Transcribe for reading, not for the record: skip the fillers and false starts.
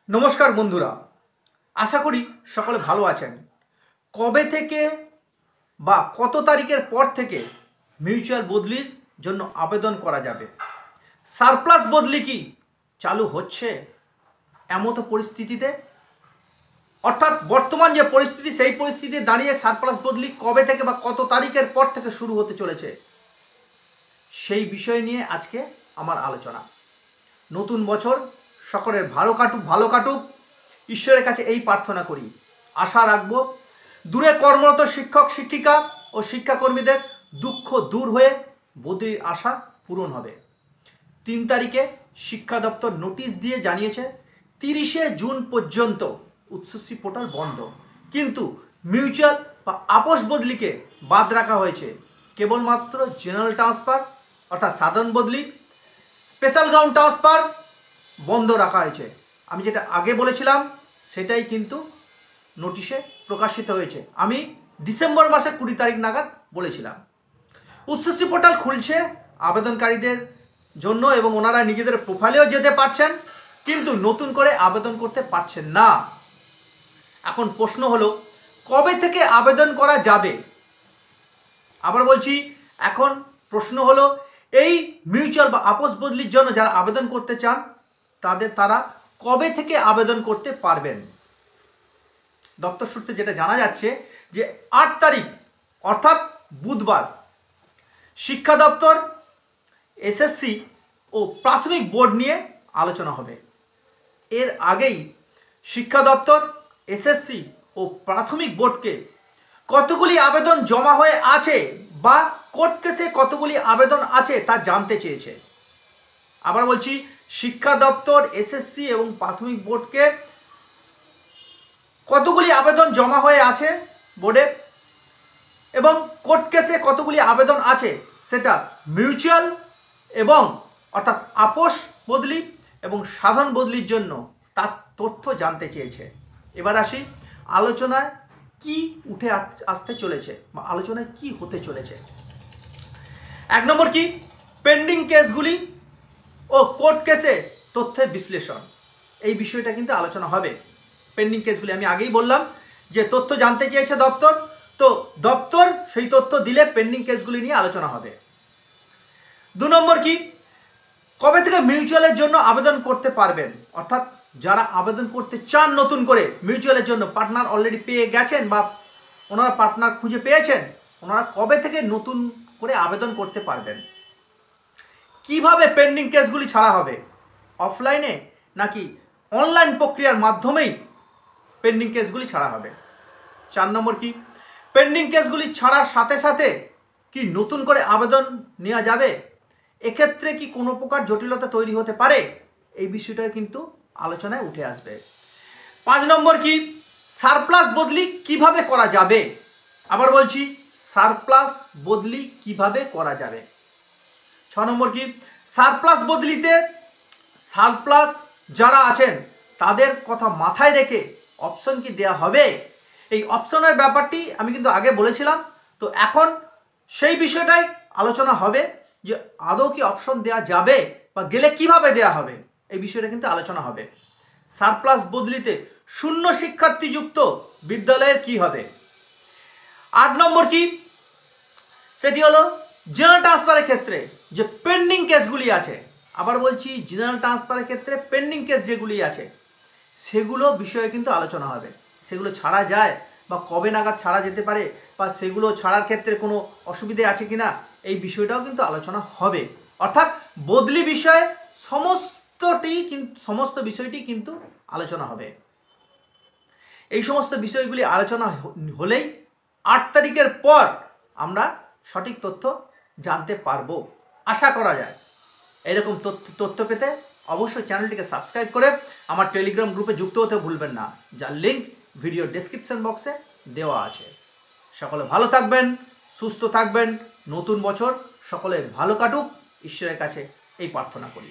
নমস্কার বন্ধুরা, আশা করি সকলে ভালো আছেন। কবে থেকে বা কত তারিখের পর থেকে মিউচুয়াল বদলির জন্য আবেদন করা যাবে? সারপ্লাস বদলি কি চালু হচ্ছে এমতো পরিস্থিতিতে? অর্থাৎ বর্তমান যে পরিস্থিতি, সেই পরিস্থিতি দাঁড়িয়ে সারপ্লাস বদলি কবে থেকে বা কত তারিখের পর থেকে শুরু হতে চলেছে, সেই বিষয় নিয়ে আজকে আমার আলোচনা। নতুন বছর সকলের ভালো কাটুক, ঈশ্বরের কাছে এই প্রার্থনা করি। আশা রাখব দূরে কর্মরত শিক্ষক শিক্ষিকা ও শিক্ষাকর্মীদের দুঃখ দূর হয়ে বদলির আশা পূরণ হবে। 3 তারিখে শিক্ষা দপ্তর নোটিশ দিয়ে জানিয়েছে 30শে জুন পর্যন্ত উচ্চশিক্ষা পোর্টাল বন্ধ, কিন্তু মিউচুয়াল বা আপোষ বদলিকে বাদ রাখা হয়েছে। কেবলমাত্র জেনারেল ট্রান্সফার অর্থাৎ সাধারণ বদলি, স্পেশাল গ্রাউন্ড ট্রান্সফার বন্ধ রাখা হয়েছে। আমি যেটা আগে বলেছিলাম সেটাই কিন্তু নোটিশে প্রকাশিত হয়েছে। আমি ডিসেম্বর মাসে 20 তারিখ নাগাদ বলেছিলাম। উচ্চশিক্ষা পোর্টাল খুলছে আবেদনকারীদের জন্য এবং ওনারা নিজেদের প্রোফাইলেও যেতে পারছেন, কিন্তু নতুন করে আবেদন করতে পারছেন না। এখন প্রশ্ন হলো, কবে থেকে আবেদন করা যাবে? আবার বলছি, এখন প্রশ্ন হলো, এই মিউচুয়াল বা আপোষ বদলির জন্য যারা আবেদন করতে চান তারা কবে থেকে আবেদন করতে পারবেন? দপ্তর সূত্রে যেটা জানা যাচ্ছে যে 8 তারিখ অর্থাৎ বুধবার শিক্ষা দপ্তর, এসএসসি ও প্রাথমিক বোর্ড নিয়ে আলোচনা হবে। এর আগেই শিক্ষা দপ্তর, এসএসসি ও প্রাথমিক বোর্ডকে কতগুলি আবেদন জমা হয়ে আছে বা কোর্ট কেসে কতগুলি আবেদন আছে তা জানতে চেয়েছে। আবার বলছি, শিক্ষা দপ্তর, এসএসসি এবং প্রাথমিক বোর্ডকে কতগুলি আবেদন জমা হয়ে আছে বোর্ডে এবং কোর্ট কেসে কতগুলি আবেদন আছে সেটা মিউচুয়াল এবং অর্থাৎ আপোষ বদলি এবং সাধারণ বদলির জন্য তার তথ্য জানতে চেয়েছে। এবার আসি আলোচনায় কি উঠে আসতে চলেছে বা আলোচনায় কি হতে চলেছে। 1 নম্বর কি, পেন্ডিং কেসগুলি ও কোর্ট কেসে তথ্যের বিশ্লেষণ। এই বিষয়টা কিন্তু আলোচনা হবে। পেন্ডিং কেসগুলি আমি আগেই বললাম যে তথ্য জানতে চেয়েছে দপ্তর, তো দপ্তর সেই তথ্য দিলে পেন্ডিং কেসগুলি নিয়ে আলোচনা হবে। 2 নম্বর কি, কবে থেকে মিউচুয়ালের জন্য আবেদন করতে পারবেন? অর্থাৎ যারা আবেদন করতে চান নতুন করে মিউচুয়ালের জন্য, পার্টনার অলরেডি পেয়ে গেছেন বা ওনারা পার্টনার খুঁজে পেয়েছেন, ওনারা কবে থেকে নতুন করে আবেদন করতে পারবেন? কিভাবে পেন্ডিং কেসগুলি ছাড়া হবে? অফলাইনে নাকি অনলাইন প্রক্রিয়ার মাধ্যমেই পেন্ডিং কেসগুলি ছাড়া হবে? 4 নম্বর কি, পেন্ডিং কেসগুলি ছাড়ার সাথে সাথে কি নতুন করে আবেদন নেওয়া যাবে? এক্ষেত্রে কি কোনো প্রকার জটিলতা তৈরি হতে পারে? এই বিষয়টা কিন্তু আলোচনায় উঠে আসবে। 5 নম্বর কি, সারপ্লাস বদলি কিভাবে করা যাবে? আবার বলছি, সারপ্লাস বদলি কিভাবে করা যাবে? 6 নম্বর কি, সারপ্লাস বদলিতে সারপ্লাস যারা আছেন তাদের কথা মাথায় রেখে অপশন কি দেওয়া হবে? এই অপশনের ব্যাপারটি আমি কিন্তু আগে বলেছিলাম, তো এখন সেই বিষয়টাই আলোচনা হবে যে আদৌ কি অপশন দেওয়া যাবে বা গেলে কিভাবে দেওয়া হবে, এই বিষয়টা কিন্তু আলোচনা হবে। সারপ্লাস বদলিতে শূন্য শিক্ষার্থীযুক্ত বিদ্যালয়ের কি হবে? 8 নম্বর কি, সেটি হলো জেনারেল ট্রান্সফারের ক্ষেত্রে যে পেন্ডিং কেসগুলি আছে। আবার বলছি, জেনারেল ট্রান্সফারের ক্ষেত্রে পেন্ডিং কেস যেগুলি আছে সেগুলো বিষয়ে কিন্তু আলোচনা হবে। সেগুলো ছাড়া যায় বা কবে নাগাদ ছাড়া যেতে পারে বা সেগুলো ছাড়ার ক্ষেত্রে কোনো অসুবিধে আছে কিনা, এই বিষয়টাও কিন্তু আলোচনা হবে। অর্থাৎ বদলি বিষয়ে সমস্ত বিষয়টি কিন্তু আলোচনা হবে। এই সমস্ত বিষয়গুলি আলোচনা হলেই 8 তারিখের পর আমরা সঠিক তথ্য জানতে পারবো, আশা করা যায়। এরকম তথ্য পেতে অবশ্যই চ্যানেলটিকে সাবস্ক্রাইব করে আমার টেলিগ্রাম গ্রুপে যুক্ত হতে ভুলবেন না, যার লিঙ্ক ভিডিও ডেসক্রিপশন বক্সে দেওয়া আছে। সকলে ভালো থাকবেন, সুস্থ থাকবেন। নতুন বছর সকলে ভালো কাটুক, ঈশ্বরের কাছে এই প্রার্থনা করি।